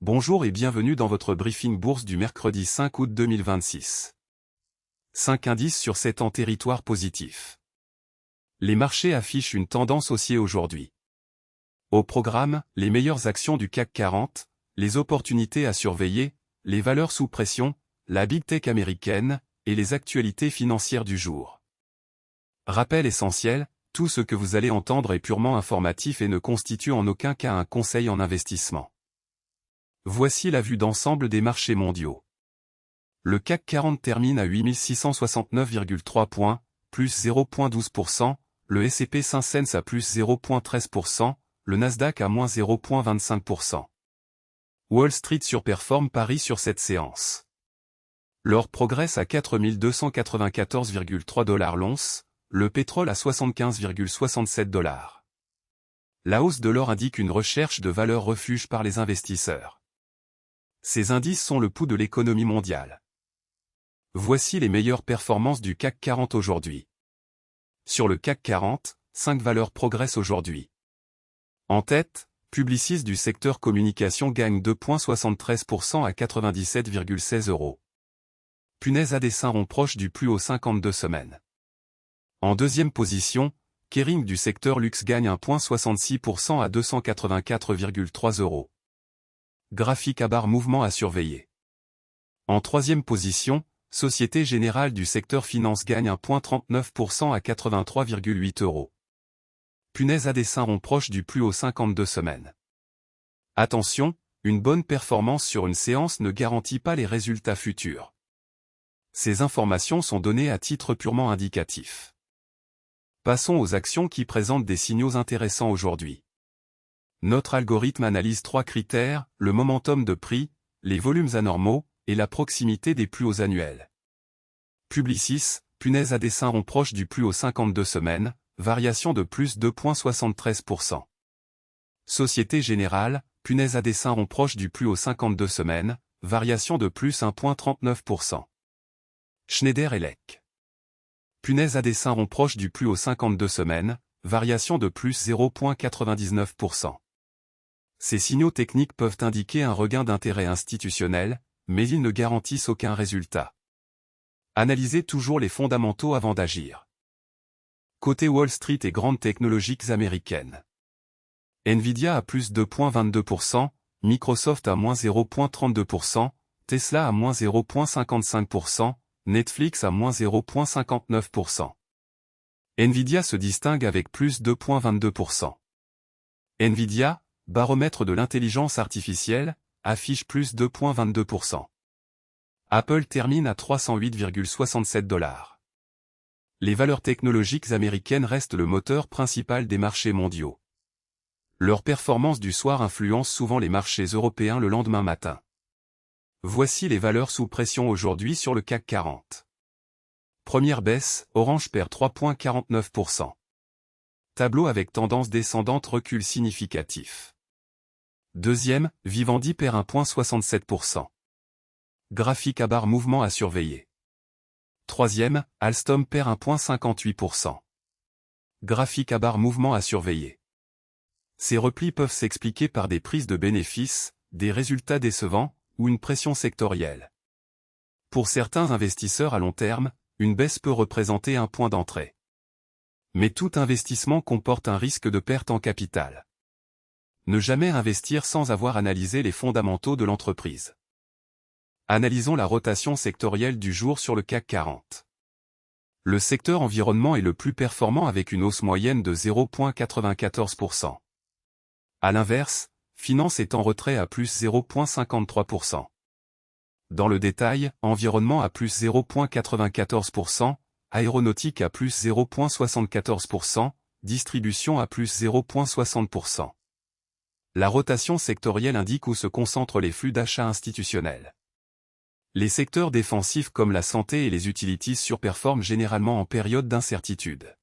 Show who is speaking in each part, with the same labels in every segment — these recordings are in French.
Speaker 1: Bonjour et bienvenue dans votre briefing bourse du mercredi 5 août 2026. 5 indices sur 7 en territoire positif. Les marchés affichent une tendance haussière aujourd'hui. Au programme, les meilleures actions du CAC 40, les opportunités à surveiller, les valeurs sous pression, la big tech américaine, et les actualités financières du jour. Rappel essentiel, tout ce que vous allez entendre est purement informatif et ne constitue en aucun cas un conseil en investissement. Voici la vue d'ensemble des marchés mondiaux. Le CAC 40 termine à 8669,3 points, plus 0,12%, le S&P 500 à plus 0,13%, le Nasdaq à moins 0,25%. Wall Street surperforme Paris sur cette séance. L'or progresse à 4294,3 $ l'once, le pétrole à 75,67 $. La hausse de l'or indique une recherche de valeur refuge par les investisseurs. Ces indices sont le pouls de l'économie mondiale. Voici les meilleures performances du CAC 40 aujourd'hui. Sur le CAC 40, 5 valeurs progressent aujourd'hui. En tête, Publicis du secteur communication gagne 2,73% à 97,16 €. Punaise à dessin rond proche du plus haut 52 semaines. En deuxième position, Kering du secteur luxe gagne 1,66% à 284,3 €. Graphique à barre mouvement à surveiller. En troisième position, Société Générale du secteur finance gagne 1,39% à 83,8 €. Punaise à dessin rond proche du plus haut 52 semaines. Attention, une bonne performance sur une séance ne garantit pas les résultats futurs. Ces informations sont données à titre purement indicatif. Passons aux actions qui présentent des signaux intéressants aujourd'hui. Notre algorithme analyse 3 critères, le momentum de prix, les volumes anormaux, et la proximité des plus hauts annuels. Publicis, punaise à dessin rond proche du plus haut 52 semaines, variation de plus 2,73%. Société Générale, punaise à dessin rond proche du plus haut 52 semaines, variation de plus 1,39%. Schneider Electric. Punaise à dessin rond proche du plus haut 52 semaines, variation de plus 0,99%. Ces signaux techniques peuvent indiquer un regain d'intérêt institutionnel, mais ils ne garantissent aucun résultat. Analysez toujours les fondamentaux avant d'agir. Côté Wall Street et grandes technologiques américaines. Nvidia à plus 2,22%, Microsoft à moins 0,32%, Tesla à moins 0,55%, Netflix à moins 0,59%. Nvidia se distingue avec plus 2,22%. Nvidia, baromètre de l'intelligence artificielle, affiche plus 2,22%. Apple termine à 308,67 $. Les valeurs technologiques américaines restent le moteur principal des marchés mondiaux. Leur performance du soir influence souvent les marchés européens le lendemain matin. Voici les valeurs sous pression aujourd'hui sur le CAC 40. Première baisse, Orange perd 3,49%. Tableau avec tendance descendante recul significatif. Deuxième, Vivendi perd 1,67%. Graphique à barre mouvement à surveiller. Troisième, Alstom perd 1,58%. Graphique à barre mouvement à surveiller. Ces replis peuvent s'expliquer par des prises de bénéfices, des résultats décevants, ou une pression sectorielle. Pour certains investisseurs à long terme, une baisse peut représenter un point d'entrée. Mais tout investissement comporte un risque de perte en capital. Ne jamais investir sans avoir analysé les fondamentaux de l'entreprise. Analysons la rotation sectorielle du jour sur le CAC 40. Le secteur environnement est le plus performant avec une hausse moyenne de 0,94%. À l'inverse, finance est en retrait à plus 0,53%. Dans le détail, environnement à plus 0,94%, aéronautique à plus 0,74%, distribution à plus 0,60%. La rotation sectorielle indique où se concentrent les flux d'achats institutionnels. Les secteurs défensifs comme la santé et les utilities surperforment généralement en période d'incertitude.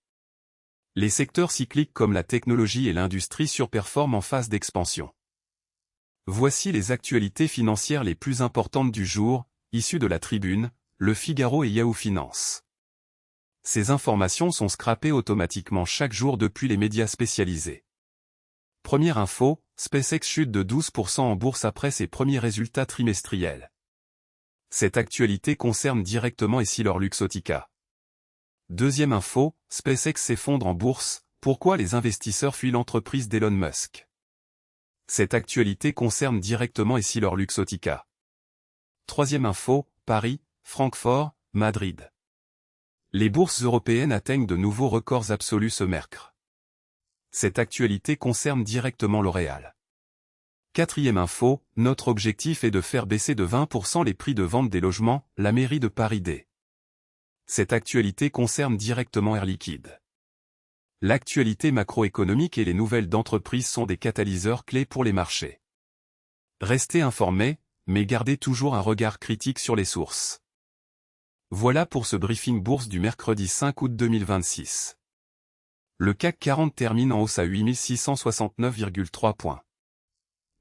Speaker 1: Les secteurs cycliques comme la technologie et l'industrie surperforment en phase d'expansion. Voici les actualités financières les plus importantes du jour, issues de la Tribune, Le Figaro et Yahoo Finance. Ces informations sont scrappées automatiquement chaque jour depuis les médias spécialisés. Première info, SpaceX chute de 12% en bourse après ses premiers résultats trimestriels. Cette actualité concerne directement EssilorLuxottica. Deuxième info, SpaceX s'effondre en bourse, pourquoi les investisseurs fuient l'entreprise d'Elon Musk? Cette actualité concerne directement EssilorLuxottica. Troisième info, Paris, Francfort, Madrid. Les bourses européennes atteignent de nouveaux records absolus ce mercredi. Cette actualité concerne directement L'Oréal. Quatrième info, notre objectif est de faire baisser de 20% les prix de vente des logements, la mairie de Paris D. Cette actualité concerne directement Air Liquide. L'actualité macroéconomique et les nouvelles d'entreprise sont des catalyseurs clés pour les marchés. Restez informés, mais gardez toujours un regard critique sur les sources. Voilà pour ce briefing bourse du mercredi 5 août 2026. Le CAC 40 termine en hausse à 8669,3 points.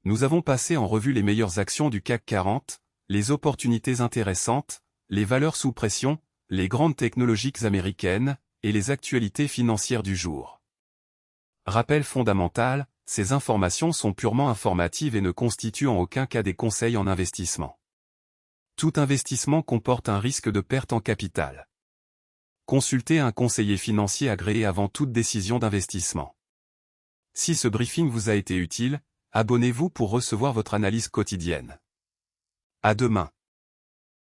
Speaker 1: Nous avons passé en revue les meilleures actions du CAC 40, les opportunités intéressantes, les valeurs sous pression, les grandes technologiques américaines, et les actualités financières du jour. Rappel fondamental, ces informations sont purement informatives et ne constituent en aucun cas des conseils en investissement. Tout investissement comporte un risque de perte en capital. Consultez un conseiller financier agréé avant toute décision d'investissement. Si ce briefing vous a été utile, abonnez-vous pour recevoir votre analyse quotidienne. À demain.